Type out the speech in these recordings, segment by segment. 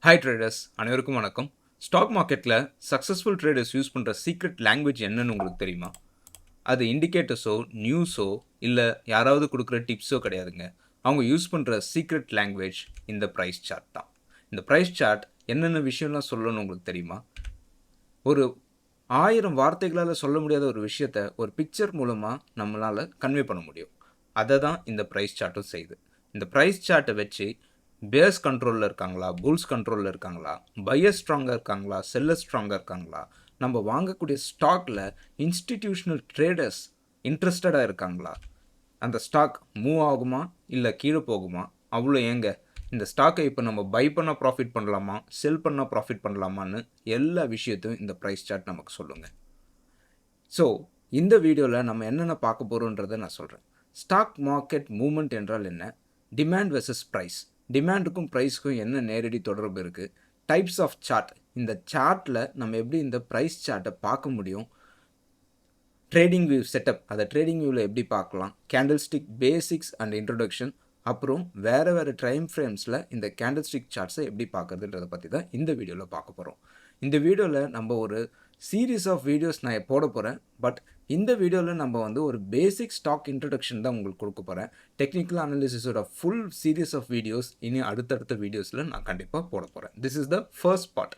Hi traders, அனைவருக்கும் வணக்கம். Stock மார்க்கெட்டில் சக்ஸஸ்ஃபுல் ட்ரேடர்ஸ் யூஸ் பண்ணுற சீக்ரெட் லாங்குவேஜ் என்னன்னு உங்களுக்கு தெரியுமா? அது இண்டிகேட்டர்ஸோ நியூஸோ இல்லை யாராவது கொடுக்குற டிப்ஸோ கிடையாதுங்க. அவங்க யூஸ் பண்ணுற சீக்ரெட் லாங்குவேஜ் இந்த ப்ரைஸ் சார்ட் தான். இந்த ப்ரைஸ் சார்ட் என்னென்ன விஷயம்லாம் சொல்லணும்னு உங்களுக்கு தெரியுமா? ஒரு 1000 வார்த்தைகளால் சொல்ல முடியாத ஒரு விஷயத்தை ஒரு பிக்சர் மூலமாக நம்மளால் கன்வே பண்ண முடியும். அதை தான் இந்த ப்ரைஸ் சார்ட்டும் செய்யுது. இந்த ப்ரைஸ் சார்ட்டை வச்சு பேர்ஸ் கண்ட்ரோலில் இருக்காங்களா, புல்ஸ் கண்ட்ரோலில் இருக்காங்களா, பையர்ஸ் ஸ்ட்ராங்காக இருக்காங்களா, செல்லர்ஸ் ஸ்ட்ராங்காக இருக்காங்களா, நம்ம வாங்கக்கூடிய ஸ்டாக்கில் இன்ஸ்டிடியூஷனல் ட்ரேடர்ஸ் இன்ட்ரெஸ்டடாக இருக்காங்களா, அந்த ஸ்டாக் மூவ் ஆகுமா இல்லை கீழே போகுமா, அவ்வளோ ஏங்க இந்த ஸ்டாக்கை இப்போ நம்ம பை பண்ணால் ப்ராஃபிட் பண்ணலாமா, செல் பண்ணால் ப்ராஃபிட் பண்ணலாமான்னு எல்லா விஷயத்தையும் இந்த ப்ரைஸ் சார்ட் நமக்கு சொல்லுங்கள். ஸோ இந்த வீடியோவில் நம்ம என்னென்ன பார்க்க போகிறோன்றதை நான் சொல்கிறேன். ஸ்டாக் மார்க்கெட் மூவ்மெண்ட் என்றால் என்ன, டிமாண்ட் வெர்சஸ் ப்ரைஸ், டிமாண்டுக்கும் ப்ரைஸ்க்கும் என்ன நேரடி தொடர்பு இருக்குது, டைப்ஸ் ஆஃப் சார்ட், இந்த சார்ட்டில் நம்ம எப்படி இந்த ப்ரைஸ் சார்ட்டை பார்க்க முடியும், ட்ரேடிங் வியூ செட்டப், அதை ட்ரேடிங் வியூவில் எப்படி பார்க்கலாம், கேண்டில்ஸ்டிக் பேசிக்ஸ் அண்ட் இன்ட்ரொடக்ஷன், அப்புறம் வேறு டைம் ஃப்ரேம்ஸில் இந்த கேண்டில்ஸ்டிக் சார்ட்ஸை எப்படி பார்க்குறதுன்றதை பற்றி தான் இந்த வீடியோவில் பார்க்க போகிறோம். இந்த வீடியோவில் நம்ம ஒரு சீரீஸ் ஆஃப் வீடியோஸ் நான் போட போகிறேன். பட் இந்த வீடியோவில் நம்ம ஒரு பேசிக் ஸ்டாக் இன்ட்ரடக்ஷன் தான் உங்களுக்கு கொடுக்க போகிறேன். டெக்னிக்கல் அனாலிசிஸோட ஃபுல் சீரீஸ் ஆஃப் வீடியோஸ் இனி அடுத்தடுத்த வீடியோஸில் நான் கண்டிப்பாக போட போகிறேன். This is the first part.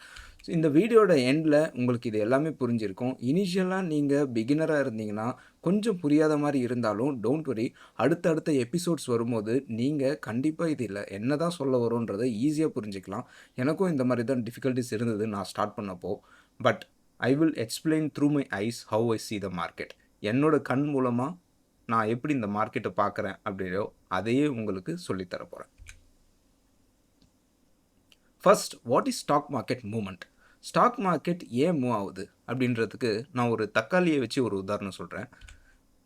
இந்த வீடியோட எண்டில் உங்களுக்கு இது எல்லாமே புரிஞ்சிருக்கும். இனிஷியலாக நீங்கள் பிகினராக இருந்தீங்கன்னா கொஞ்சம் புரியாத மாதிரி இருந்தாலும் டோன்ட் வரி, அடுத்தடுத்த எபிசோட்ஸ் வரும்போது நீங்கள் கண்டிப்பாக இது இல்லை என்ன தான் சொல்ல வரும்ன்றதை ஈஸியாக புரிஞ்சிக்கலாம். எனக்கும் இந்த மாதிரி தான் டிஃபிகல்ட்டிஸ் இருந்தது நான் ஸ்டார்ட் பண்ணப்போ. But I will explain through my eyes how I see the market. என்னோட கண் மூலமாக நான் எப்படி இந்த மார்க்கெட்டை பார்க்குறேன் அப்படியோ அதையே உங்களுக்கு சொல்லித்தர போகிறேன். First, what is stock market movement? Stock market ஏன் மூவ் ஆகுது அப்படின்றதுக்கு நான் ஒரு தக்காளியை வச்சு ஒரு உதாரணம் சொல்கிறேன்.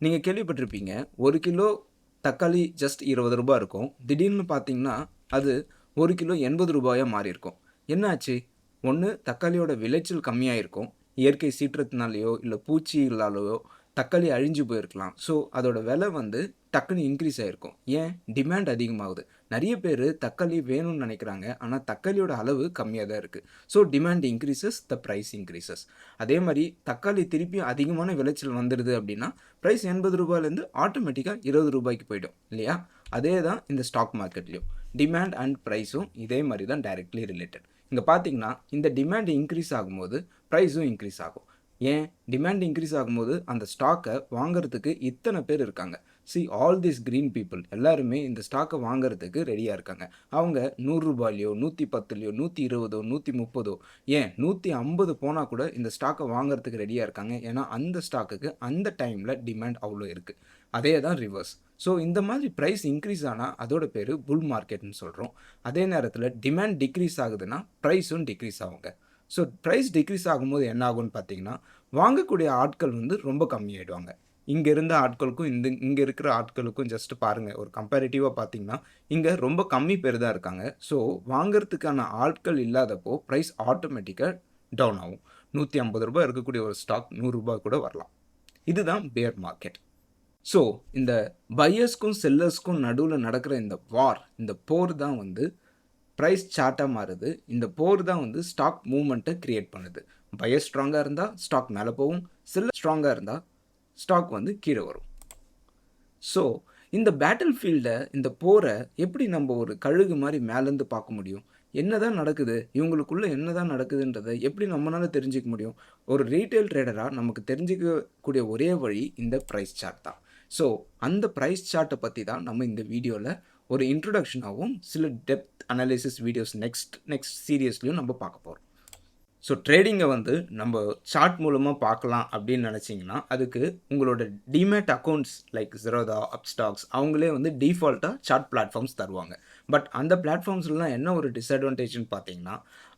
நீங்கள் கேள்விப்பட்டிருப்பீங்க, 1 கிலோ தக்காளி ஜஸ்ட் 20 ரூபாய் இருக்கும். திடீர்னு பார்த்தீங்கன்னா அது 1 கிலோ 80 ரூபாயாக மாறி இருக்கும். என்னாச்சு? ஒன்று, தக்காளியோட விளைச்சல் கம்மியாக இருக்கும், இயற்கை சீற்றத்தினாலேயோ இல்லை பூச்சிகளாலேயோ தக்காளி அழிஞ்சு போயிருக்கலாம். ஸோ அதோட விலை டக்குன்னு இன்க்ரீஸ் ஆகிருக்கும். ஏன்? டிமாண்ட் அதிகமாகுது. நிறைய பேர் தக்காளி வேணும்னு நினைக்கிறாங்க, ஆனால் தக்காளியோட அளவு கம்மியாக தான் இருக்குது. So demand increases, the price increases. அதே மாதிரி தக்காளி திருப்பி அதிகமான விளைச்சல் வந்துடுது அப்படின்னா ப்ரைஸ் 80 ரூபாயிலேருந்து ஆட்டோமேட்டிக்காக 20 ரூபாய்க்கு போய்டும் இல்லையா? அதே தான் இந்த ஸ்டாக் மார்க்கெட்லேயும் டிமாண்ட் அண்ட் ப்ரைஸும் இதே மாதிரி தான் டைரெக்ட்லி ரிலேட்டட். இங்கே பார்த்தீங்கன்னா இந்த டிமாண்ட் இன்க்ரீஸ் ஆகும்போது ப்ரைஸும் இன்க்ரீஸ் ஆகும். ஏன்? டிமாண்ட் இன்க்ரீஸ் ஆகும்போது அந்த ஸ்டாக்கை வாங்கிறதுக்கு இத்தனை பேர் இருக்காங்க. ஆல் திஸ் க்ரீன் பீப்புள் எல்லாருமே இந்த ஸ்டாக்கை வாங்கிறதுக்கு ரெடியாக இருக்காங்க. அவங்க 100 ரூபாயிலையோ 110லையோ 120, 130, ஏன் 150 போனால் கூட இந்த ஸ்டாக்கை வாங்கிறதுக்கு ரெடியாக இருக்காங்க. ஏன்னா அந்த ஸ்டாக்குக்கு அந்த டைமில் டிமாண்ட் அவ்வளோ இருக்குது. அதே தான் ரிவர்ஸ். ஸோ இந்த மாதிரி ப்ரைஸ் இன்க்ரீஸ் ஆனால் அதோட பேர் புல் மார்க்கெட்னு சொல்கிறோம். அதே நேரத்தில் டிமாண்ட் டிக்ரீஸ் ஆகுதுன்னா ப்ரைஸும் டிக்ரீஸ் ஆகுங்க. ஸோ ப்ரைஸ் டிக்ரீஸ் ஆகும்போது என்ன ஆகும்னு பார்த்தீங்கன்னா வாங்கக்கூடிய ஆட்கள் ரொம்ப கம்மியாயிடுவாங்க. இங்கே இருந்த ஆட்களுக்கும் இங்கே இருக்கிற ஆட்களுக்கும் ஜஸ்ட் பாருங்கள், ஒரு கம்பேரிட்டிவாக பார்த்தீங்கன்னா இங்கே ரொம்ப கம்மி பேர் தான் இருக்காங்க. ஸோ வாங்கிறதுக்கான ஆட்கள் இல்லாதப்போ ப்ரைஸ் ஆட்டோமேட்டிக்காக டவுன் ஆகும். 150 ரூபாய் இருக்கக்கூடிய ஒரு ஸ்டாக் 100 ரூபாய் கூட வரலாம். இதுதான் பேர் மார்க்கெட். ஸோ இந்த பையர்ஸ்க்கும் செல்லர்ஸ்க்கும் நடுவில் நடக்கிற இந்த வார், இந்த போர் தான் ப்ரைஸ் சார்ட்டாக மாறுது. இந்த போர் தான் ஸ்டாக் மூவ்மெண்ட்டை க்ரியேட் பண்ணுது. பையர் ஸ்ட்ராங்காக இருந்தால் ஸ்டாக் மேலே போகும், செல்லர் ஸ்ட்ராங்காக இருந்தால் ஸ்டாக் கீழே வரும். ஸோ இந்த பேட்டில் ஃபீல்டை, இந்த போரை எப்படி நம்ம ஒரு கழுகு மாதிரி மேலேருந்து பார்க்க முடியும்? என்ன தான் நடக்குது, இவங்களுக்குள்ளே என்ன தான் நடக்குதுன்றதை எப்படி நம்மளால் தெரிஞ்சிக்க முடியும்? ஒரு ரீட்டைல் ட்ரேடராக நமக்கு தெரிஞ்சிக்கக்கூடிய ஒரே வழி இந்த ப்ரைஸ் சார்ட் தான். ஸோ அந்த ப்ரைஸ் சார்ட்டை பற்றி தான் நம்ம இந்த வீடியோவில் ஒரு இன்ட்ரொடக்ஷனாகவும் சில டெப்த் அனாலிசிஸ் வீடியோஸ் நெக்ஸ்ட் சீரியஸ்லையும் நம்ம பார்க்க போகிறோம். ஸோ ட்ரேடிங்கை நம்ம சார்ட் மூலமாக பார்க்கலாம் அப்படின்னு நினச்சிங்கன்னா அதுக்கு உங்களோட demat accounts like Zerodha, Upstox அவங்களே டிஃபால்ட்டாக சார்ட் பிளாட்ஃபார்ம்ஸ் தருவாங்க. பட் அந்த பிளாட்ஃபார்ம்ஸ்லாம் என்ன ஒரு டிஸ்அட்வான்டேஜ்னு பார்த்தீங்கன்னா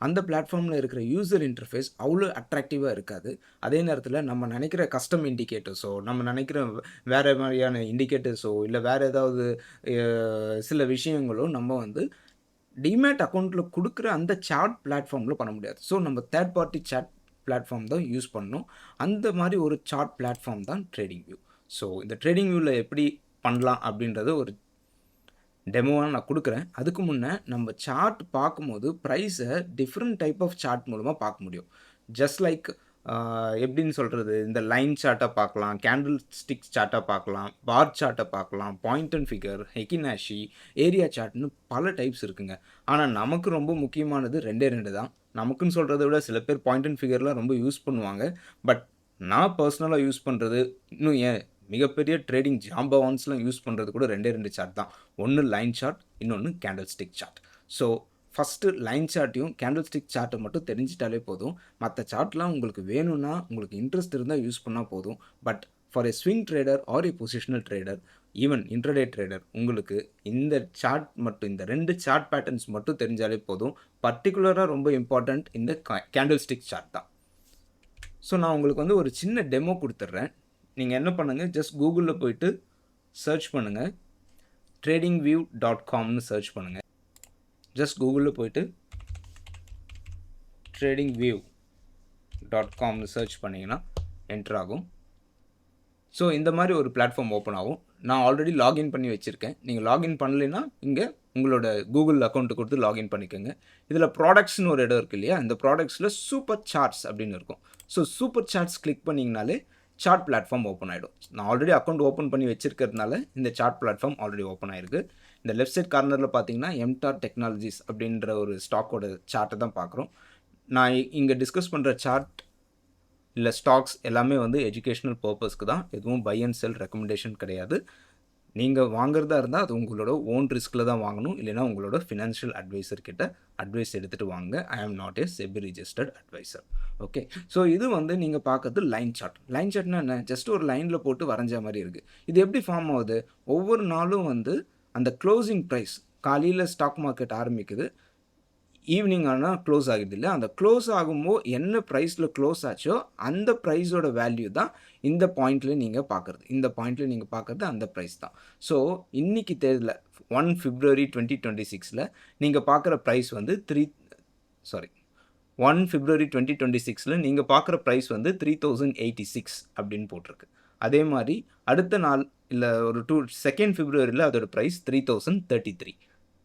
அந்த பிளாட்ஃபார்மில் இருக்கிற யூசர் இன்டர்ஃபேஸ் அவ்வளோ அட்ராக்டிவாக இருக்காது. அதே நேரத்தில் நம்ம நினைக்கிற கஸ்டம் இண்டிகேட்டர்ஸோ, நம்ம நினைக்கிற வேறு மாதிரியான இண்டிகேட்டர்ஸோ இல்லை வேறு ஏதாவது சில விஷயங்களோ நம்ம டிமேட் அக்கௌண்ட்டில் கொடுக்குற அந்த சார்ட் பிளாட்ஃபார்மில் பண்ண முடியாது. ஸோ நம்ம தேர்ட் பார்ட்டி சார்ட் பிளாட்ஃபார்ம் தான் யூஸ் பண்ணணும். அந்த மாதிரி ஒரு சார்ட் பிளாட்ஃபார்ம் தான் ட்ரேடிங் வியூ. ஸோ இந்த ட்ரேடிங் வியூவில் எப்படி பண்ணலாம் அப்படின்றது ஒரு டெமோவாக நான் கொடுக்குறேன். அதுக்கு முன்னே நம்ம சார்ட் பார்க்கும்போது ப்ரைஸை டிஃப்ரெண்ட் டைப் ஆஃப் சார்ட் மூலமாக பார்க்க முடியும். ஜஸ்ட் லைக் எப்படின்னு சொல்கிறது, இந்த லைன் சார்ட்டை பார்க்கலாம், கேண்டில் ஸ்டிக் சார்ட்டை பார்க்கலாம், பார் சார்ட்டை பார்க்கலாம், பாயிண்ட் அண்ட் ஃபிகர், ஹெக்கினாஷி, ஏரியா சார்ட்னு பல டைப்ஸ் இருக்குங்க. ஆனால் நமக்கு ரொம்ப முக்கியமானது ரெண்டு தான். நமக்குன்னு சொல்கிறத விட சில பேர் பாயிண்ட் அண்ட் ஃபிகர்லாம் ரொம்ப யூஸ் பண்ணுவாங்க. பட் நான் பர்சனலாக யூஸ் பண்ணுறது, இன்னும் ஏன் மிகப்பெரிய ட்ரேடிங் ஜாம்பவான்ஸ்லாம் யூஸ் பண்ணுறது கூட ரெண்டு சார்ட் தான். ஒன்று லைன் சார்ட், இன்னொன்று candlestick chart. So first line சார்ட்டையும் கேண்டில் ஸ்டிக் சார்ட்டை மட்டும் தெரிஞ்சிட்டாலே போதும். மற்ற சார்ட்லாம் உங்களுக்கு வேணும்னா, உங்களுக்கு இன்ட்ரெஸ்ட் இருந்தால் யூஸ் பண்ணால் போதும். But for a swing trader or a positional trader, even intraday trader, உங்களுக்கு இந்த சார்ட் மட்டும், இந்த 2 சார்ட் பேட்டர்ன்ஸ் மட்டும் தெரிஞ்சாலே போதும். பர்டிகுலராக ரொம்ப இம்பார்ட்டண்ட் இந்த கேண்டில் ஸ்டிக் சார்ட் தான். ஸோ நான் உங்களுக்கு வந்து ஒரு சின்ன டெமோ கொடுத்துட்றேன். நீங்கள் என்ன பண்ணுங்கள், ஜஸ்ட் கூகுளில் போயிட்டு சர்ச் பண்ணுங்கள், tradingview.comனு சர்ச் பண்ணுங்கள். ஜஸ்ட் கூகுளில் போயிட்டு tradingview.comனு சர்ச் பண்ணிங்கன்னா என்டர் ஆகும். ஸோ இந்த மாதிரி ஒரு பிளாட்ஃபார்ம் ஓப்பன் ஆகும். நான் ஆல்ரெடி லாகின் பண்ணி வச்சுருக்கேன். நீங்கள் லாகின் பண்ணலைன்னா இங்கே உங்களோட கூகுள் அக்கௌண்ட்டு கொடுத்து லாகின் பண்ணிக்கோங்க. இதில் ப்ராடக்ட்ஸ்னு ஒரு இடம் இருக்குது இல்லையா, இந்த ப்ராடக்ட்ஸில் சூப்பர் சார்ட்ஸ் அப்படின்னு இருக்கும். ஸோ சூப்பர் சார்ட்ஸ் கிளிக் பண்ணிங்கனாலே சார்ட் பிளாட்ஃபார்ம் ஓப்பன் ஆகிடும். நான் ஆல்ரெடி அக்கௌண்ட் ஓப்பன் பண்ணி வச்சுருக்கிறதுனால இந்த சார்ட் பிளாட்ஃபார்ம் ஆல்ரெடி ஓப்பன் ஆகிருக்கு. இந்த லெஃப்ட் சைட் கார்னரில் பார்த்தீங்கன்னா எம்டார் டெக்னாலஜிஸ் அப்படின்ற ஒரு ஸ்டாக்கோட சார்ட்டை தான் பார்க்குறோம். நான் இங்கே டிஸ்கஸ் பண்ணுற சார்ட் இல்லை ஸ்டாக்ஸ் எல்லாமே வந்து எஜுகேஷ்னல் பர்பஸ்க்கு தான், எதுவும் பை அண்ட் செல் ரெக்கமெண்டேஷன் கிடையாது. நீங்கள் வாங்குறதா இருந்தால் அது உங்களோட ஓன் ரிஸ்கில் தான் வாங்கணும், இல்லைனா உங்களோட ஃபினான்ஷியல் அட்வைசர் கிட்ட அட்வைஸ் எடுத்துகிட்டு வாங்க. I am not a SEBI registered advisor. Okay, so இது வந்து நீங்கள் பார்க்குறது லைன் சார்ட். லைன் சார்ட்னா என்ன, ஜஸ்ட் ஒரு லைனில் போட்டு வரைஞ்ச மாதிரி இருக்குது. இது எப்படி ஃபார்ம் ஆகுது, ஒவ்வொரு நாளும் வந்து அந்த க்ளோசிங் ப்ரைஸ், காலையில் ஸ்டாக் மார்க்கெட் ஆரம்பிக்குது, ஈவினிங் ஆனால் க்ளோஸ் ஆகுது இல்லை, அந்த க்ளோஸ் ஆகும்போது என்ன ப்ரைஸில் க்ளோஸ் ஆச்சோ அந்த ப்ரைஸோட வேல்யூ தான் இந்த பாயிண்டில் நீங்கள் பார்க்குறது. இந்த பாயிண்டில் நீங்கள் பார்க்குறது அந்த ப்ரைஸ் தான். ஸோ இன்றைக்கி தேதியில் 1 February 2026 நீங்கள் பார்க்குற ப்ரைஸ் வந்து 1 February 2026 நீங்கள் பார்க்குற ப்ரைஸ் வந்து 3086 அப்படின்னு போட்டிருக்கு. அதே மாதிரி அடுத்த நாள் இல்லை ஒரு 2 February அதோட ப்ரைஸ் 3033,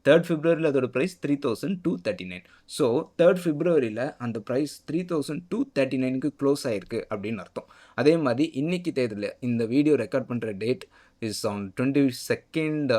3rd February அதோட ப்ரைஸ் 3239. ஸோ 3rd February அந்த ப்ரைஸ் 3239க்கு க்ளோஸ் ஆகிருக்கு அப்படின்னு அர்த்தம். அதே மாதிரி இன்றைக்கி தேதியில் இந்த வீடியோ ரெக்கார்ட் பண்ணுற date is on 22nd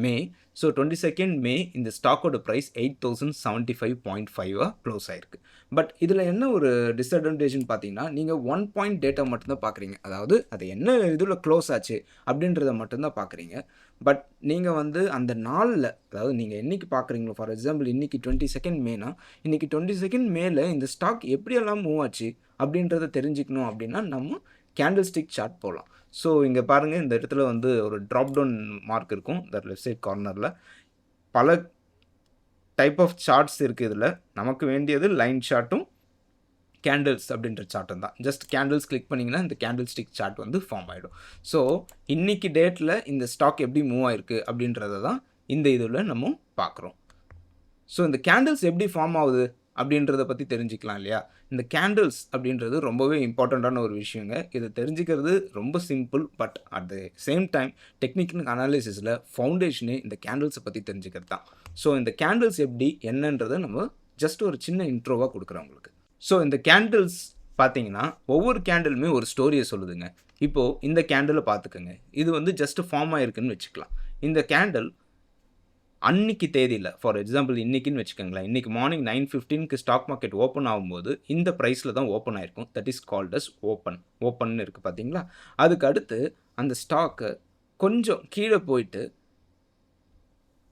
May. So 22nd May இந்த ஸ்டாக்கோட ப்ரைஸ் 8075.5 க்ளோஸ் ஆகிருக்கு. பட் இதில் என்ன ஒரு டிஸ்அட்வான்டேஜ்னு பார்த்தீங்கன்னா, நீங்கள் 1 பாயிண்ட் டேட்டா மட்டும்தான் பார்க்குறீங்க. அதாவது அது என்ன இதில் க்ளோஸ் ஆச்சு அப்படின்றத மட்டும்தான் பார்க்குறீங்க. பட் நீங்கள் வந்து அந்த நாளில், அதாவது நீங்கள் என்றைக்கு பார்க்குறீங்களோ, ஃபார் எக்ஸாம்பிள் இன்றைக்கி 22nd Mayனா, இன்றைக்கி 22nd Mayல இந்த ஸ்டாக் எப்படியெல்லாம் மூவ் ஆச்சு அப்படின்றத தெரிஞ்சுக்கணும் அப்படின்னா நம்ம கேண்டில் ஸ்டிக் சார்ட் போகலாம். ஸோ இங்கே பாருங்கள், இந்த இடத்துல வந்து ஒரு ட்ராப் டவுன் மார்க் இருக்கும் இந்த லெஃப்ட் சைட் கார்னரில். பல டைப் ஆஃப் சார்ட்ஸ் இருக்குது. இதில் நமக்கு வேண்டியது லைன் சார்ட்டும் கேண்டில்ஸ் அப்படின்ற சார்ட்டும் தான். ஜஸ்ட் கேண்டில்ஸ் கிளிக் பண்ணிங்கன்னா இந்த கேண்டில் ஸ்டிக் சார்ட் வந்து ஃபார்ம் ஆகிடும். ஸோ இன்றைக்கி டேட்டில் இந்த ஸ்டாக் எப்படி மூவ் ஆகிருக்கு அப்படின்றத தான் இந்த இதில் நம்ம பார்க்குறோம். ஸோ இந்த கேண்டில்ஸ் எப்படி ஃபார்ம் ஆகுது அப்படின்றத பற்றி தெரிஞ்சுக்கலாம் இல்லையா. இந்த கேண்டில்ஸ் அப்படின்றது ரொம்பவே இம்பார்ட்டண்ட்டான ஒரு விஷயங்க. இதை தெரிஞ்சுக்கிறது ரொம்ப simple. But at the same time technical அனாலிசிஸில் ஃபவுண்டேஷனே இந்த கேண்டில்ஸை பற்றி தெரிஞ்சுக்கிறது தான். ஸோ இந்த கேண்டில்ஸ் எப்படி என்னன்றதை நம்ம ஜஸ்ட் ஒரு சின்ன இன்ட்ரோவாக கொடுக்குறோம் உங்களுக்கு. ஸோ இந்த கேண்டில்ஸ் பார்த்தீங்கன்னா ஒவ்வொரு கேண்டிலுமே ஒரு ஸ்டோரியை சொல்லுதுங்க. இப்போது இந்த கேண்டிலை பார்த்துக்கோங்க. இது வந்து ஜஸ்ட் ஃபார்ம் ஆகிருக்குன்னு வச்சுக்கலாம். இந்த கேண்டில் அன்னைக்கு தேதியில், ஃபார் எக்ஸாம்பிள் இன்றைக்கின்னு வச்சுக்கோங்களேன், இன்றைக்கி மார்னிங் 9:15க்கு ஸ்டாக் மார்க்கெட் ஓப்பன் ஆகும்போது இந்த ப்ரைஸில் தான் ஓப்பன் ஆகிருக்கும். தட் இஸ் கால்ட் அஸ் ஓப்பன்னு இருக்குது பார்த்தீங்களா. அதுக்கு அடுத்து அந்த ஸ்டாக்கு கொஞ்சம் கீழே போயிட்டு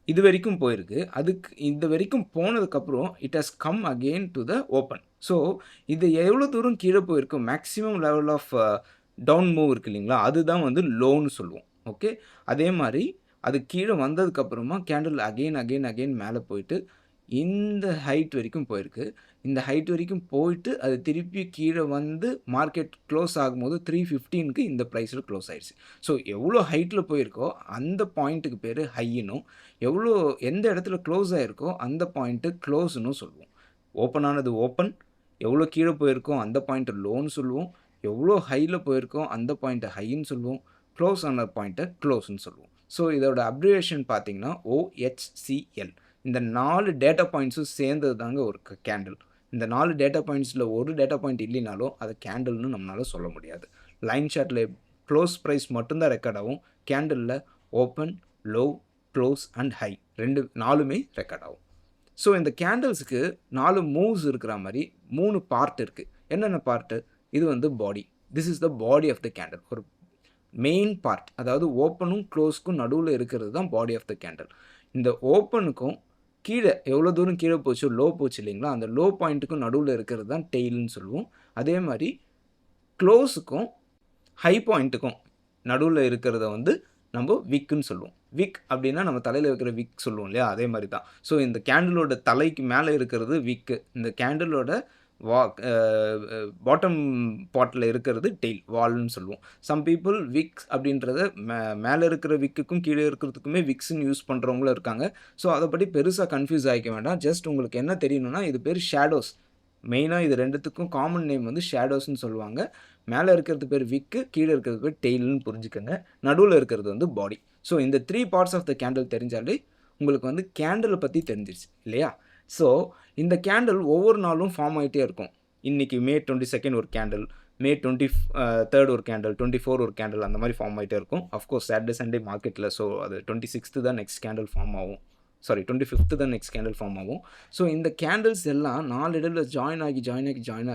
இது வரைக்கும் போயிருக்கு. அதுக்கு இது வரைக்கும் போனதுக்கப்புறம் it has come again to the open. So இது எவ்வளோ தூரம் கீழே போயிருக்கும், maximum level of down move இருக்குது இல்லைங்களா, அதுதான் வந்து லோன்னு சொல்லுவோம். ஓகே, அதே மாதிரி அது கீழே வந்ததுக்கப்புறமா கேண்டில் அகெயின் மேலே போயிட்டு இந்த ஹைட் வரைக்கும் போயிருக்கு. இந்த ஹைட் வரைக்கும் போயிட்டு அது திருப்பி கீழே வந்து மார்க்கெட் க்ளோஸ் ஆகும்போது 3:15க்கு இந்த ப்ரைஸில் க்ளோஸ் ஆயிடுச்சு. ஸோ எவ்வளோ ஹைட்டில் போயிருக்கோ அந்த பாயிண்ட்டுக்கு பேர் ஹையினும், எவ்வளோ எந்த இடத்துல க்ளோஸ் ஆகிருக்கோ அந்த பாயிண்ட்டு க்ளோஸ்னும் சொல்லுவோம். ஓப்பன் ஆனது ஓப்பன், எவ்வளோ கீழே போயிருக்கோ அந்த பாயிண்ட்டை லோன்னு சொல்லுவோம், எவ்வளோ ஹையில் போயிருக்கோ அந்த பாயிண்ட்டை ஹைன்னு சொல்லுவோம், க்ளோஸ் ஆன பாயிண்ட்டை க்ளோஸ்ன்னு சொல்லுவோம். ஸோ இதோட அப்ரிவேஷன் பார்த்தீங்கன்னா OHCL. இந்த 4 டேட்டா பாயிண்ட்ஸும் சேர்ந்தது தாங்க ஒரு கேண்டில். இந்த 4 டேட்டா பாயிண்ட்ஸில் ஒரு டேட்டா பாயிண்ட் இல்லைனாலும் அதை கேண்டில்னு நம்மளால் சொல்ல முடியாது. லைன் சார்ட்டில் க்ளோஸ் ப்ரைஸ் மட்டும்தான் ரெக்கார்ட் ஆகும். கேண்டிலில் open, low, close and high 4மே ரெக்கார்ட் ஆகும். ஸோ இந்த கேண்டில்ஸுக்கு 4 மூவ்ஸ் இருக்கிற மாதிரி 3 பார்ட் இருக்குது. என்னென்ன பார்ட்டு? இது வந்து body. This is the body of the candle. ஒரு மெயின் பார்ட், அதாவது ஓப்பனும் க்ளோஸ்க்கும் நடுவில் இருக்கிறது தான் பாடி ஆஃப் த கேண்டில். இந்த ஓப்பனுக்கும் கீழே எவ்வளோ தூரம் கீழே போச்சு, லோ போச்சு இல்லைங்களா, அந்த லோ பாயிண்ட்டுக்கும் நடுவில் இருக்கிறது தான் டெய்ல்னு சொல்லுவோம். அதே மாதிரி க்ளோஸுக்கும் ஹை பாயிண்ட்டுக்கும் நடுவில் இருக்கிறத வந்து நம்ம விக்குன்னு சொல்லுவோம். விக் அப்படின்னா நம்ம தலையில் வைக்கிற விக் சொல்லுவோம் இல்லையா, அதே மாதிரி தான். ஸோ இந்த கேண்டிலோட தலைக்கு மேலே இருக்கிறது விக்கு, இந்த கேண்டிலோட பாட்டம் பாட்டில் இருக்கிறது டெய்ல், வால்னு சொல்லுவோம். சம் பீப்புள் விக்ஸ் அப்படின்றத மேலே இருக்கிற விக்குக்கும் கீழே இருக்கிறதுக்குமே விக்ஸ்ன்னு யூஸ் பண்ணுறவங்களும் இருக்காங்க. ஸோ அதை பற்றி பெருசாக கன்ஃபியூஸ் ஆகிக்க வேண்டாம். ஜஸ்ட் உங்களுக்கு என்ன தெரியணும்னா இது பேர் ஷேடோஸ். மெயினாக இது ரெண்டுத்துக்கும் காமன் நேம் வந்து ஷேடோஸ்ன்னு சொல்லுவாங்க. மேலே இருக்கிறது பேர் விக்கு, கீழே இருக்கிறது பேர் டெய்ல்னு புரிஞ்சுக்கோங்க. நடுவில் இருக்கிறது வந்து பாடி. ஸோ இந்த 3 பார்ட்ஸ் ஆஃப் த கேண்டில் தெரிஞ்சாலே உங்களுக்கு வந்து கேண்டிலை பற்றி தெரிஞ்சிருச்சு இல்லையா. ஸோ இந்த கேண்டில் ஒவ்வொரு நாளும் ஃபார்ம் ஆகிட்டே இருக்கும். இன்றைக்கி May 22 ஒரு கேண்டில், May 23 ஒரு கேண்டில், 24 ஒரு கேண்டில், அந்த மாதிரி ஃபார்ம் ஆகிட்டே இருக்கும். அஃப்கோர்ஸ் சாட்டர்டே சண்டே மார்க்கெட்டில், ஸோ அது 26 தான் நெக்ஸ்ட் கேண்டில் ஃபார்ம் ஆகும். 25 தான் நெக்ஸ்ட் கேண்டில் ஃபார்ம் ஆகும். ஸோ இந்த கேண்டில்ஸ் எல்லாம் 4 இடத்துல ஜாயின்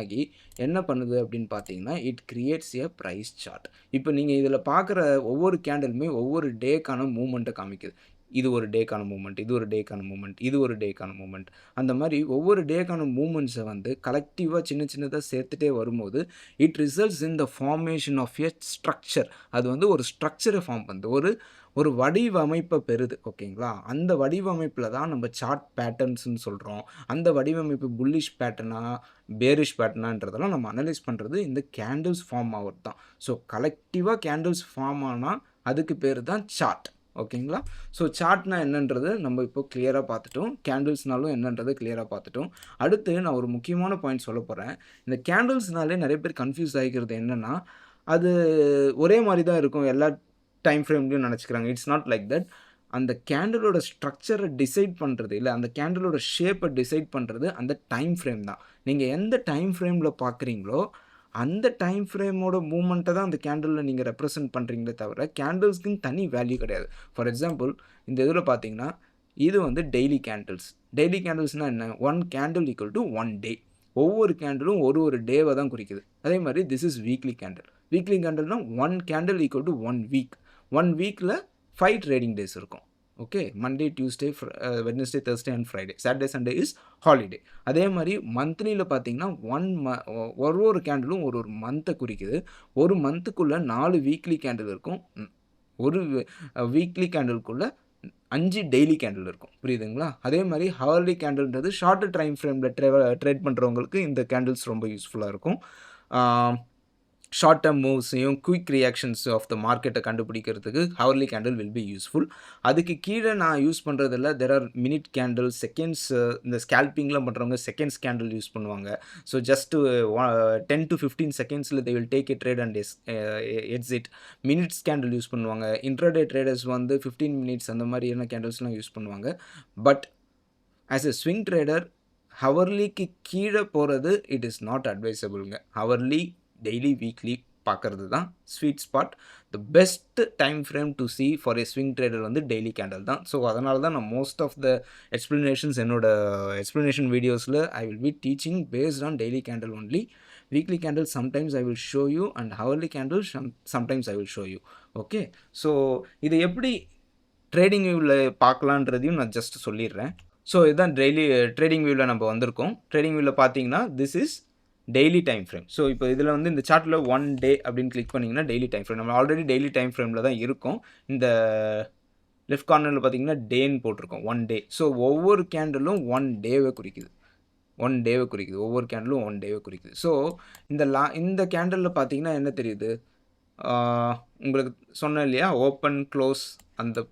ஆகி என்ன பண்ணுது அப்படின்னு பார்த்தீங்கன்னா, it creates a price chart. இப்போ நீங்கள் இதில் பார்க்குற ஒவ்வொரு கேண்டிலுமே ஒவ்வொரு டேக்கான மூவ்மெண்ட்டை காமிக்குது. இது ஒரு டேக்கான மூவ்மெண்ட், இது ஒரு டேக்கான மூவ்மெண்ட், இது ஒரு டேக்கான மூவ்மெண்ட். அந்த மாதிரி ஒவ்வொரு டேக்கான மூவ்மெண்ட்ஸை வந்து கலெக்டிவாக சின்னதாக சேர்த்துட்டே வரும்போது it results in the formation of a structure. அது வந்து ஒரு ஸ்ட்ரக்சரை ஃபார்ம் பண்ணுது, ஒரு வடிவமைப்பை பெறுது. ஓகேங்களா. அந்த வடிவமைப்பில் தான் நம்ம சார்ட் பேட்டர்ன்ஸ்னு சொல்கிறோம். அந்த வடிவமைப்பு புல்லிஷ் பேட்டர்னா பேரிஷ் பேட்டர்னான்றதெல்லாம் நம்ம அனலைஸ் பண்ணுறது இந்த கேண்டில்ஸ் ஃபார்ம் ஆகிறது தான். ஸோ கலெக்டிவாக கேண்டில்ஸ் ஃபார்ம் ஆனால் அதுக்கு பேர் தான் சார்ட். ஓகேங்களா. ஸோ சார்ட்னா என்னன்றது நம்ம இப்போ கிளியராக பார்த்துட்டோம். கேண்டில்ஸ்னாலும் என்னன்றது கிளியராக பார்த்துட்டோம். அடுத்து நான் ஒரு முக்கியமான பாயிண்ட் சொல்ல போகிறேன். இந்த கேண்டில்ஸ்னாலே நிறைய பேர் கன்ஃபியூஸ் ஆகிக்கிறது என்னென்னா, அது ஒரே மாதிரி தான் இருக்கும் எல்லா டைம் ஃப்ரேம்லையும் நினச்சிக்கிறாங்க. It's not like that. அந்த கேண்டிலோட ஸ்ட்ரக்சரை டிசைட் பண்ணுறது, இல்லை அந்த கேண்டிலோட ஷேப்பை டிசைட் பண்ணுறது அந்த டைம் ஃப்ரேம் தான். நீங்கள் எந்த டைம் ஃப்ரேமில் பார்க்குறீங்களோ அந்த டைம் ஃப்ரேமோட மூமெண்ட்டை தான் அந்த கேண்டிலில் நீங்கள் ரெப்ரசென்ட் பண்ணுறீங்களே தவிர கேண்டில்ஸ்க்குன்னு தனி வேல்யூ கிடையாது. ஃபார் எக்ஸாம்பிள் இந்த இதில் பார்த்தீங்கன்னா இது வந்து டெய்லி கேண்டில்ஸ். டெய்லி கேண்டில்ஸ்னால் என்ன? 1 கேண்டில் ஈக்குவல் டு 1 டே. ஒவ்வொரு கேண்டிலும் ஒரு டேவை தான் குறிக்குது. அதே மாதிரி this is weekly candle. Weekly கேண்டில்னால் 1 கேண்டில் ஈக்குவல் டு 1 வீக். 1 வீக்கில் 5 ட்ரேடிங் டேஸ் இருக்கும். Okay, Monday, Tuesday, Wednesday, Thursday and Friday. Saturday Sunday is holiday. அதே மாதிரி மந்த்லியில் பார்த்தீங்கன்னா ஒரு கேண்டிலும் ஒரு மந்த்தை குறிக்குது. ஒரு மந்த்துக்குள்ளே 4 வீக்லி கேண்டில் இருக்கும். ஒரு வீக்லி கேண்டிலுக்குள்ளே 5 டெய்லி கேண்டில் இருக்கும். புரியுதுங்களா. அதே மாதிரி ஹவர்லி கேண்டில்ன்றது ஷார்ட் டைம் ஃப்ரேமில் ட்ரேட் பண்ணுறவங்களுக்கு இந்த கேண்டில்ஸ் ரொம்ப யூஸ்ஃபுல்லாக இருக்கும். ஷார்ட் டேர்ம் மூவ்ஸையும் குயிக் ரியாக்ஷன்ஸ் ஆஃப் த மார்க்கெட்டை கண்டுபிடிக்கிறதுக்கு hourly candle will be useful. அதுக்கு கீழே நான் யூஸ் பண்ணுறதில்ல. There are minute candle, seconds. இந்த ஸ்கேல்பிங்லாம் பண்ணுறவங்க செகண்ட்ஸ் கேண்டில் யூஸ் பண்ணுவாங்க. ஸோ ஜஸ்ட்டு 10 to 15 செகண்ட்ஸில் they will take a trade and exit. Minutes candle use பண்ணுவாங்க. இன்ட்ராடே ட்ரேடர்ஸ் வந்து 15 மினிட்ஸ் அந்த மாதிரியான கேண்டில்ஸ்லாம் யூஸ் பண்ணுவாங்க. But as a swing trader ஹவர்லிக்கு கீழே போகிறது இட் இஸ் நாட் அட்வைசபிளுங்க. ஹவர்லி, டெய்லி, வீக்லி பார்க்குறது தான் sweet spot. The best time frame to see for a swing trader வந்து டெய்லி கேண்டில் தான். ஸோ அதனால தான் நான் மோஸ்ட் ஆஃப் த எக்ஸ்ப்ளனேஷன்ஸ் என்னோட எக்ஸ்ப்ளனேஷன் வீடியோஸில் I will be teaching based on daily candle only. Weekly candle sometimes I will show you and hourly candle sometimes I will show you. Okay, so இதை எப்படி trading வியூவில் பார்க்கலான்றதையும் நான் just சொல்லிடுறேன். So இதுதான் daily trading வியூவில் நம்ம வந்திருக்கோம். Trading வியூவில் பார்த்தீங்கன்னா this is daily time frame. So இப்போ இதில் வந்து இந்த சார்ட்டில் 1 டே அப்படின்னு கிளிக் பண்ணிங்கன்னா டெய்லி டைம் ஃப்ரேம். நம்ம ஆல்ரெடி டெய்லி டைம் ஃப்ரேமில் தான் இருக்கும். இந்த லெஃப்ட் கார்னரில் பார்த்தீங்கன்னா டேன்னு போட்டிருக்கோம், 1 டே. ஸோ ஒவ்வொரு கேண்டிலும் 1 டேவை குறிக்குது. ஒவ்வொரு கேண்டிலும் 1 டேவை குறிக்குது. ஸோ இந்த கேண்டலில் பார்த்தீங்கன்னா என்ன தெரியுது, உங்களுக்கு சொன்னேன் இல்லையா, ஓப்பன், க்ளோஸ், அந்த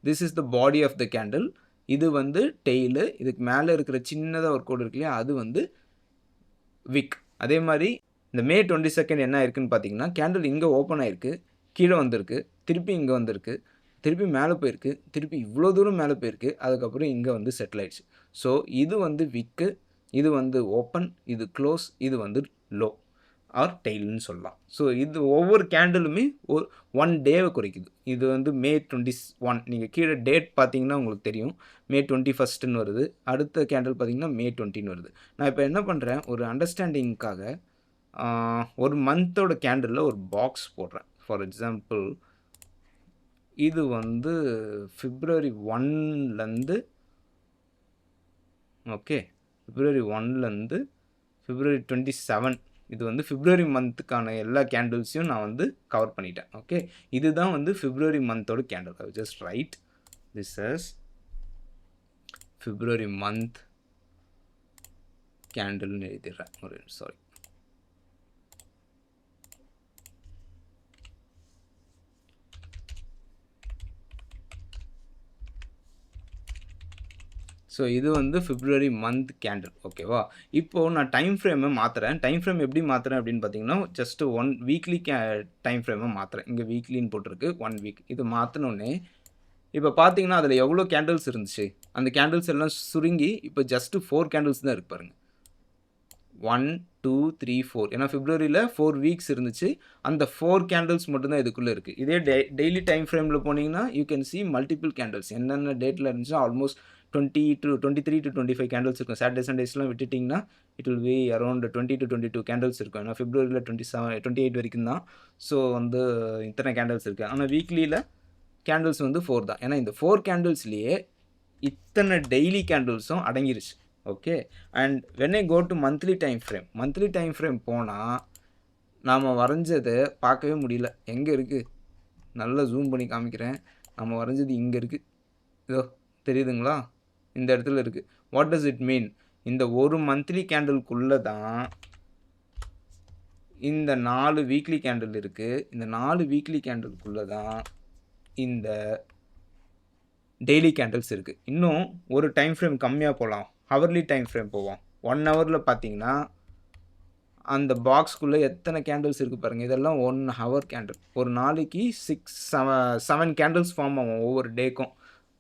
this is the body of the candle. இது வந்து டெய்லு. இதுக்கு மேலே இருக்கிற சின்னதாக ஒரு கோடு இருக்கு இல்லையா, அது வந்து விக். அதே மாதிரி இந்த May 22 என்ன இருக்குன்னு பார்த்தீங்கன்னா கேண்டில் இங்கே ஓப்பன் ஆகிருக்கு, கீழே வந்திருக்கு, திருப்பி இங்கே வந்திருக்கு, திருப்பி மேலே போயிருக்கு, திருப்பி இவ்வளோ தூரம் மேலே போயிருக்கு, அதுக்கப்புறம் இங்கே வந்து செட்டில் ஆயிடுச்சு. ஸோ இது வந்து விக்கு, இது வந்து ஓப்பன், இது க்ளோஸ், இது வந்து லோ ஆர் டெய்ல்னு சொல்லலாம். ஸோ இது ஒவ்வொரு கேண்டிலுமே ஒரு 1 டேவை குறிக்குது. இது வந்து மே 21, நீங்கள் கீழே டேட் பார்த்தீங்கன்னா உங்களுக்கு தெரியும். மே 21ன்னு வருது. அடுத்த கேண்டில் பார்த்தீங்கன்னா மே 20ன்னு வருது. நான் இப்போ என்ன பண்ணுறேன், ஒரு அண்டர்ஸ்டாண்டிங்காக ஒரு மந்தோட கேண்டிலில் ஒரு பாக்ஸ் போடுறேன். ஃபார் எக்ஸாம்பிள் இது வந்து February 1லேருந்து ஓகே, February 1லேருந்து February 27, இது வந்து February மந்த்துக்கான எல்லா கேண்டில்ஸையும் நான் வந்து கவர் பண்ணிட்டேன். ஓகே, இதுதான் வந்து February மந்தோட candle. I just write this as February month கேண்டில்னு எழுதிடுறேன். சாரி, ஸோ இது வந்து February மந்த் கேண்டில். ஓகேவா, இப்போது நான் டைம் ஃப்ரேமை மாற்றுறேன். டைம் ஃப்ரேம் எப்படி மாற்றுறேன் அப்படின்னு பார்த்தீங்கன்னா, ஜஸ்ட்டு 1 வீக்லி டைம் ஃப்ரேமை மாற்றுறேன். இங்கே வீக்லின்னு போட்டிருக்கு, 1 வீக். இது மாற்றினோடனே இப்போ பார்த்தீங்கன்னா அதில் எவ்வளோ கேண்டில்ஸ் இருந்துச்சு, அந்த கேண்டில்ஸ் எல்லாம் சுருங்கி இப்போ ஜஸ்ட்டு 4 கேண்டில்ஸ் தான் இருக்கு பாருங்கள். 1 2 3 4, ஏன்னா Februaryயில் 4 வீக்ஸ் இருந்துச்சு. அந்த 4 கேண்டில்ஸ் மட்டும்தான் இதுக்குள்ளே இருக்குது. இதே டெய்லி டைம் ஃப்ரேமில் போனீங்கன்னா you can see multiple candles. என்னென்ன டேட்டில் இருந்துச்சுன்னா ஆல்மோஸ்ட் 23 to 25 கேண்டில்ஸ் இருக்கும். சாட்டர்டே சண்டேஸ்லாம் விட்டுட்டிங்கன்னா it will be around 20 to 22 candles இருக்கும். ஏன்னா Februaryயில் 28 வரைக்கும் தான். ஸோ வந்து இத்தனை கேண்டில்ஸ் இருக்குது. ஆனால் வீக்லியில் கேண்டில்ஸ் வந்து 4 தான். ஏன்னா இந்த 4 கேண்டில்ஸ்லேயே இத்தனை டெய்லி கேண்டில்ஸும் அடங்கிருச்சு. Okay, and when I go to monthly time frame போனால் நாம் வரைஞ்சதை பார்க்கவே முடியல. எங்கே இருக்குது, நல்லா ஜூம் பண்ணி காமிக்கிறேன். நம்ம வரைஞ்சது இங்கே இருக்குது. இதோ தெரியுதுங்களா, இந்த இடத்துல இருக்குது. வாட் டஸ் இட் மீன், இந்த ஒரு மந்த்லி கேண்டிலுக்குள்ளே தான் இந்த 4 வீக்லி கேண்டில் இருக்குது. இந்த 4 வீக்லி கேண்டிலுக்குள்ளே தான் இந்த டெய்லி கேண்டில்ஸ் இருக்குது. இன்னும் ஒரு டைம் ஃப்ரேம் கம்மியாக போகலாம், ஹவர்லி டைம் ஃப்ரேம் போவோம். 1 ஹவரில் பார்த்தீங்கன்னா அந்த பாக்ஸ்க்குள்ளே எத்தனை கேண்டில்ஸ் இருக்குது பாருங்கள். இதெல்லாம் 1 ஹவர் கேண்டில். ஒரு நாளைக்கு 7 கேண்டில்ஸ் ஃபார்ம் ஆகும் ஒவ்வொரு டேக்கும்.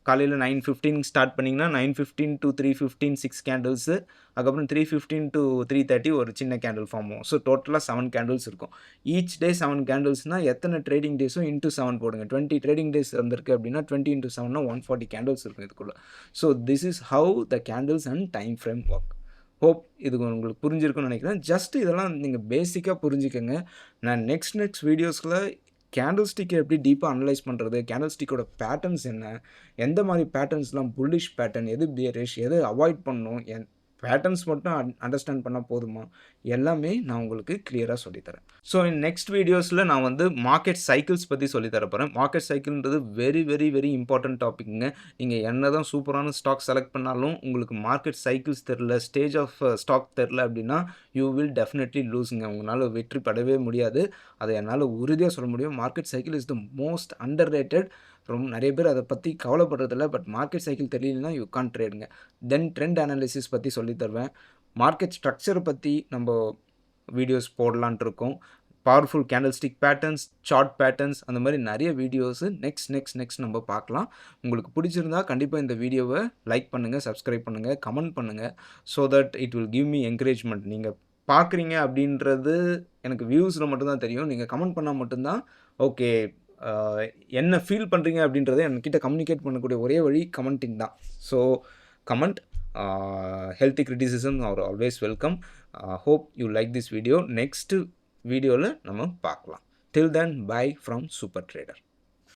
காலையில் 9:15 ஸ்டார்ட் பண்ணிங்கன்னா 9:15 to 3:15 6 கேண்டில்ஸு, அதுக்கப்புறம் 3:15 to 3:30 ஒரு சின்ன கேண்டில் ஃபார்ம் ஆகும். ஸோ டோட்டலாக 7 கேண்டில்ஸ் இருக்கும். ஈச் டே 7 கேண்டில்ஸ்னால் எத்தனை ட்ரேடிங் டேஸும் இன்ட்டு 7 போடுங்க. 20 ட்ரேடிங் டேஸ் வந்திருக்கு அப்படின்னா 20 into 7னா 140 கேண்டில்ஸ் இருக்கும் இதுக்குள்ளே. So this is how the candles and time frame work. Hope இது உங்களுக்கு புரிஞ்சிருக்குன்னு நினைக்கிறேன். ஜஸ்ட் இதெல்லாம் நீங்கள் பேசிக்காக புரிஞ்சுக்கங்க. நான் நெக்ஸ்ட் வீடியோஸில் கேண்டில் ஸ்டிக்கை எப்படி டீப்பாக அனலைஸ் பண்ணுறது, கேண்டில் ஸ்டிக்கோட பேட்டர்ன்ஸ் என்ன, எந்த மாதிரி பேட்டர்ன்ஸ்லாம் புல்லிஷ் பேட்டர்ன், எது பியரிஷ், எது அவாய்ட் பண்ணணும், பேட்டர்ன்ஸ் மட்டும் அண்டர்ஸ்டாண்ட் பண்ணால் போதுமா, எல்லாமே நான் உங்களுக்கு கிளியராக சொல்லித்தரேன். ஸோ நெக்ஸ்ட் வீடியோஸில் நான் வந்து மார்க்கெட் சைக்கிள்ஸ் பற்றி சொல்லித்தர போகிறேன். மார்க்கெட் சைக்கிள்ன்றது வெரி வெரி வெரி இம்பார்ட்டன்ட் டாபிக்ங்க. நீங்கள் என்ன தான் சூப்பரான ஸ்டாக் செலக்ட் பண்ணாலும் உங்களுக்கு மார்க்கெட் சைக்கிள்ஸ் தெரில, ஸ்டேஜ் ஆஃப் ஸ்டாக் தெரில அப்படின்னா யூ வில் டெஃபினெட்லி லூஸுங்க. உங்களால் வெற்றி பெறவே முடியாது. அதை என்னால் உறுதியாக சொல்ல முடியும். Market cycle is the most underrated. ரொம்ப நிறைய பேர் அதை பற்றி கவலைப்படுறதில்ல. பட் மார்க்கெட் சைக்கிள் தெரியலனா யூ கான் ட்ரேடுங்க. தென் ட்ரெண்ட் அனாலிசிஸ் பற்றி சொல்லித்தருவேன். மார்க்கெட் ஸ்ட்ரக்சரை பற்றி நம்ம வீடியோஸ் போடலான்ட்டு இருக்கோம். Powerful candle stick patterns, chart patterns, அந்த மாதிரி நிறைய வீடியோஸு நெக்ஸ்ட் நம்ம பார்க்கலாம். உங்களுக்கு பிடிச்சிருந்தா கண்டிப்பாக இந்த வீடியோவை லைக் பண்ணுங்கள், சப்ஸ்கிரைப் பண்ணுங்கள், கமெண்ட் பண்ணுங்கள். So that it will give me encouragement. நீங்கள் பார்க்குறீங்க அப்படின்றது எனக்கு வியூஸில் மட்டும்தான் தெரியும். நீங்கள் கமெண்ட் பண்ணால் மட்டும்தான் ஓகே என்ன ஃபீல் பண்ணுறீங்க அப்படின்றத என்கிட்ட கம்யூனிகேட் பண்ணக்கூடிய ஒரே வழி கமெண்டிங் தான். So comment, healthy criticism are always welcome. Hope you like this video. Next வீடியோவில் நம்ம பார்க்கலாம். டில் தென் பை ஃப்ரம் சூப்பர் ட்ரேடர்.